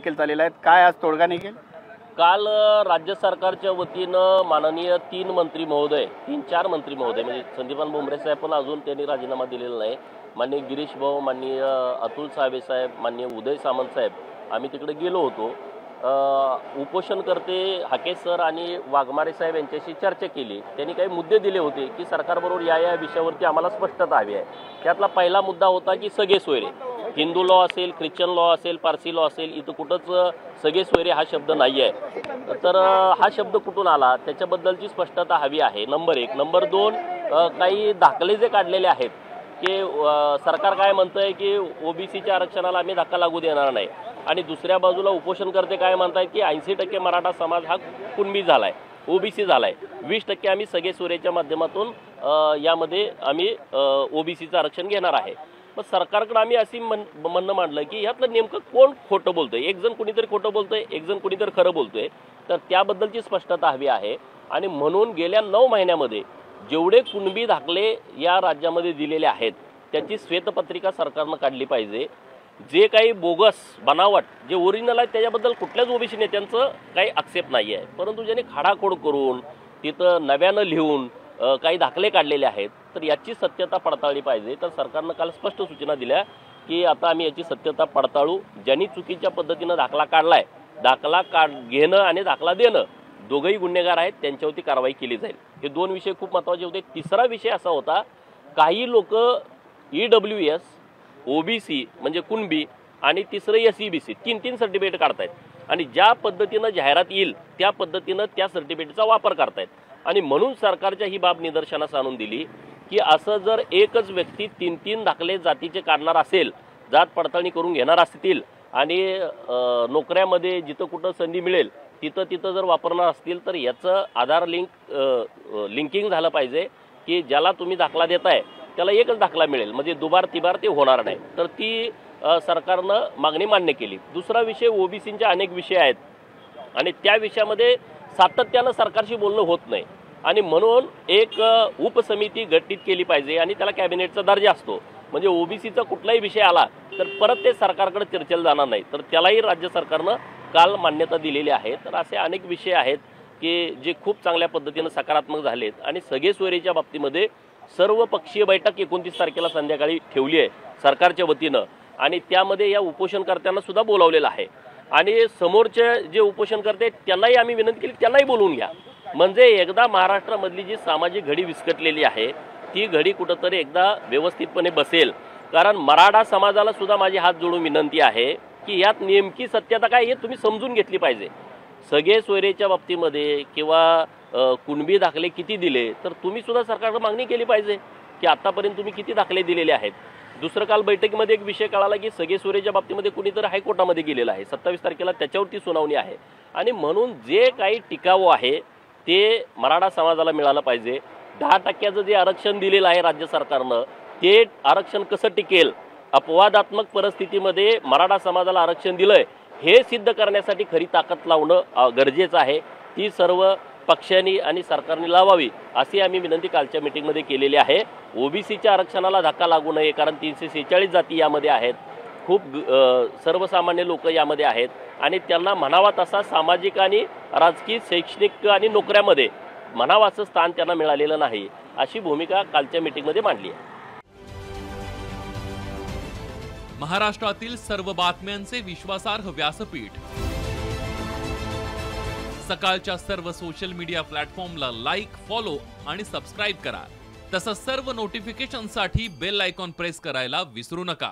देखील चाललेल्या आहेत, काय आज तोडगा निघेल? काल राज्य सरकारच्या वतीनं माननीय 3 मंत्री महोदय 3-4 मंत्री महोदय म्हणजे संदीपान भुमरे साहेब पण अजून त्यांनी राजीनामा दिलेला नाही, माननीय गिरीश भाऊ, माननीय अतुल साहेब साहेब, माननीय उदय सामंत साहेब, आम्ही तिकडे गेलो होतो। उपोषणकर्ते हाके सर आणि वाघमारे साहेब यांच्याशी चर्चा केली। त्यांनी काही मुद्दे दिले होते की सरकारबरोबर या विषयावरती आम्हाला स्पष्टता हवी आहे। त्यातला पहिला मुद्दा होता की सगळे सोयरे, हिंदू लॉ असेल, ख्रिश्चन लॉ असेल, पारसी लॉ असेल, इथं कुठंच सगळे सोयरे हा शब्द नाही आहे। तर हा शब्द कुठून आला त्याच्याबद्दलची स्पष्टता हवी आहे, नंबर 1। नंबर 2, काही दाखले जे काढलेले आहेत की सरकार काय म्हणतंय की ओबीसीच्या आरक्षणाला आम्ही धक्का लागू देणार नाही, आणि दुसऱ्या बाजूला उपोषणकर्ते काय म्हणतात की 80% मराठा समाज हा कुणबी झालाय, ओबीसी झालाय, 20% आम्ही सगळे सोयरेच्या माध्यमातून यामध्ये आम्ही ओबीसीचं आरक्षण घेणार आहे। मग सरकारकडे आम्ही अशी म्हणणं मांडलं की यातलं नेमकं कोण खोटं बोलतंय, एक जण कुणीतरी खोटं बोलतंय, एक जण कुणीतरी खरं बोलतोय, तर त्याबद्दलची स्पष्टता हवी आहे। आणि म्हणून गेल्या 9 महिन्यामध्ये जेवढे कुणबी दाखले या राज्यामध्ये दिलेले आहेत त्याची श्वेतपत्रिका सरकारनं काढली पाहिजे। जे काही बोगस बनावट जे ओरिजिनल आहे त्याच्याबद्दल कुठल्याच ओबीसी नेत्यांचं काही आक्षेप नाही आहे, परंतु ज्यांनी खाडाखोड करून तिथं नव्यानं लिहून काही दाखले काढलेले आहेत तर याची सत्यता पडताळली पाहिजे। तर सरकारनं काल स्पष्ट सूचना दिल्या की आता आम्ही याची सत्यता पडताळू, ज्यांनी चुकीच्या पद्धतीनं दाखला काढलाय, दाखला घेणं आणि दाखला देणं दोघंही गुन्हेगार आहेत, त्यांच्यावरती कारवाई केली जाईल। हे 2 विषय खूप महत्त्वाचे होते। तिसरा विषय असा होता, काही लोक EWS, ओबीसी म्हणजे कुणबी आणि तिसरं SEBC 3-3 सर्टिफिकेट काढतायत आणि ज्या पद्धतीनं जाहिरात येईल त्या पद्धतीनं त्या सर्टिफिकेटचा वापर करतायत। आणि म्हणून सरकारच्या ही बाब निदर्शनास आणून दिली की असं जर एकच व्यक्ती 3-3 दाखले जातीचे काढणार असेल, जात पडताळणी करून घेणार असतील आणि नोकऱ्यामध्ये जिथं कुठं संधी मिळेल तिथं जर वापरणार असतील तर याचं आधार लिंकिंग झालं पाहिजे की ज्याला तुम्ही दाखला देताय त्याला एकच दाखला मिळेल, म्हणजे दुबार तिबार ते होणार नाही। तर ती सरकारनं मागणी मान्य केली। दुसरा विषय, ओबीसींचे अनेक विषय आहेत आणि त्या विषयामध्ये सातत्यानं सरकारशी बोलणं होत नाही आणि म्हणून एक उपसमिती गठीत केली पाहिजे आणि त्याला कॅबिनेटचा दर्जा असतो, म्हणजे ओबीसीचा कुठलाही विषय आला तर परत ते सरकारकडे चर्चेला जाणार नाही, तर त्यालाही राज्य सरकारनं काल मान्यता दिलेली आहे। तर असे अनेक विषय आहेत की जे खूप चांगल्या पद्धतीनं सकारात्मक झालेत आणि सगळे सोयरीच्या बाबतीमध्ये सर्व पक्षीय बैठक 29 तारखेला संध्याकाळी ठेवली आहे सरकारच्या वतीनं आणि त्यामध्ये या उपोषणकर्त्यांना सुद्धा बोलावलेलं आहे आणि समोरचे जे उपोषणकर्ते त्यांनाही आम्ही विनंती केली त्यांनाही बोलवून घ्या, म्हणजे एकदा महाराष्ट्रामधली जी सामाजिक घडी विस्कटलेली आहे ती घडी कुठंतरी एकदा व्यवस्थितपणे बसेल। कारण मराठा समाजाला सुद्धा माझी हात जोडून विनंती आहे की यात नेमकी सत्यता काय हे तुम्ही समजून घेतली पाहिजे। सगळे सोयरेच्या बाबतीमध्ये किंवा कुणबी दाखले किती दिले तर तुम्ही सुद्धा सरकारकडे मागणी केली पाहिजे की आतापर्यंत तुम्ही किती दाखले दिलेले आहेत। दुसरं, काल बैठकीमध्ये एक विषय कळाला की सगळे सोयरेच्या बाबतीमध्ये कुणीतरी हायकोर्टामध्ये गेलेलं आहे, 27 तारखेला त्याच्यावरती सुनावणी आहे आणि म्हणून जे काही टिकावं आहे ते मराठा समाजाला मिळालं पाहिजे। 10% जे आरक्षण दिलेलं आहे राज्य सरकारनं ते आरक्षण कसं टिकेल, अपवादात्मक परिस्थितीमध्ये मराठा समाजाला आरक्षण दिलंय हे सिद्ध करण्यासाठी खरी ताकद लावणं गरजेचं आहे। ती सर्व पक्षांनी आणि सरकारने लावावी अशी आम्ही विनंती कालच्या मीटिंगमध्ये केलेली आहे। ओबीसीच्या आरक्षणाला धक्का लागू नये, कारण 346 जाती यामध्ये आहेत, खूप सर्वसामान्य लोक यामध्ये आहेत आणि त्यांना म्हणावा तसा सामाजिक आणि राजकीय, शैक्षणिक आणि नोकऱ्यामध्ये म्हणावा असं स्थान त्यांना मिळालेलं नाही, अशी भूमिका कालच्या मीटिंगमध्ये मांडली आहे। महाराष्ट्रातील सर्व बातम्यांचे विश्वासार्ह व्यासपीठ, सकाळच्या सर्व सोशल मीडिया प्लॅटफॉर्मला लाईक, फॉलो आणि सबस्क्राईब करा। तसंच सर्व नोटिफिकेशनसाठी बेल आयकॉन प्रेस करायला विसरू नका।